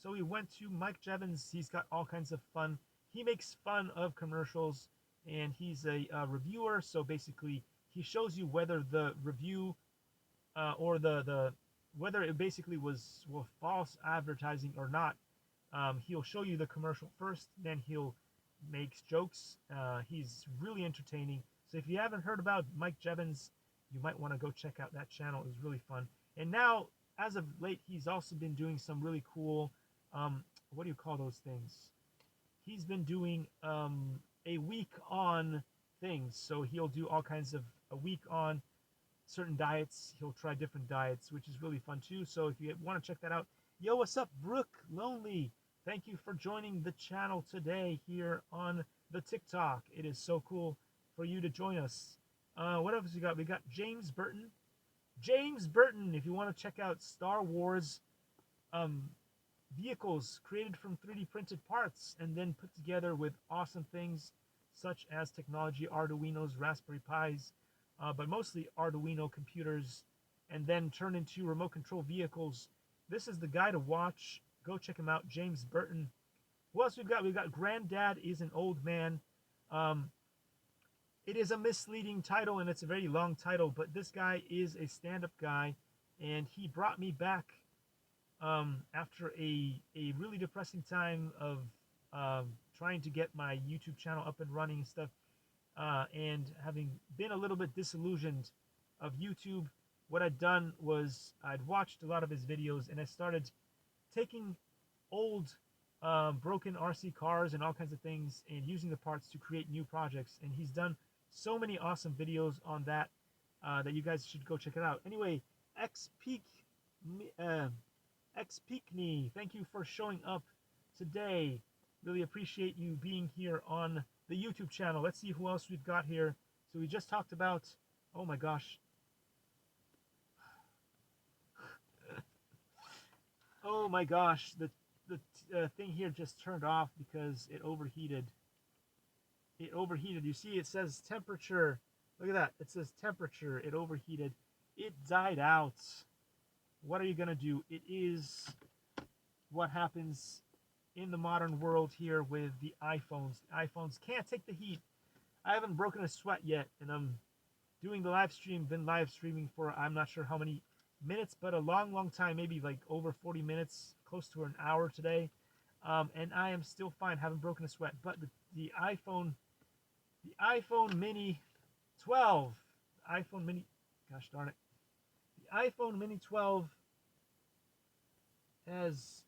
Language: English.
So we went to Mike Jevons. He's got all kinds of fun. He makes fun of commercials, and he's a reviewer. So basically, he shows you whether the review or the whether it basically was false advertising or not. He'll show you the commercial first, then he'll makes jokes. He's really entertaining. So if you haven't heard about Mike Jevons, you might want to go check out that channel. It was really fun. And now, as of late, he's also been doing some really cool, what do you call those things? He's been doing a week on things. So he'll do all kinds of a week on certain diets. He'll try different diets, which is really fun too. So if you want to check that out, yo, what's up, Brooke Lonely? Thank you for joining the channel today here on the TikTok. It is so cool for you to join us. What else we got? We got James Burton. James Burton, if you want to check out Star Wars um, vehicles created from 3D printed parts and then put together with awesome things such as technology, Arduinos, Raspberry Pis, but mostly Arduino computers, and then turn into remote control vehicles. This is the guy to watch. Go check him out, James Burton. Who else we got? We got Granddad is an Old Man. Um, it is a misleading title and it's a very long title, but this guy is a stand-up guy, and he brought me back after a really depressing time of trying to get my YouTube channel up and running and stuff, and having been a little bit disillusioned of YouTube. What I'd done was I'd watched a lot of his videos, and I started taking old broken RC cars and all kinds of things and using the parts to create new projects. And he's done so many awesome videos on that that you guys should go check it out. Anyway, X Peak Peakney, thank you for showing up today. Really appreciate you being here on the YouTube channel. Let's see who else we've got here. So we just talked about, oh my gosh. Oh my gosh, the thing here just turned off because it overheated. It overheated. You see, it says temperature. Look at that. It says temperature. It overheated. It died out. What are you going to do? It is what happens in the modern world here with the iPhones. The iPhones can't take the heat. I haven't broken a sweat yet, and I'm doing the live stream, been live streaming for I'm not sure how many minutes, but a long time, maybe like over 40 minutes, close to an hour today. And I am still fine, haven't broken a sweat. But the iPhone Mini 12, iPhone Mini, gosh darn it, the iPhone Mini 12 has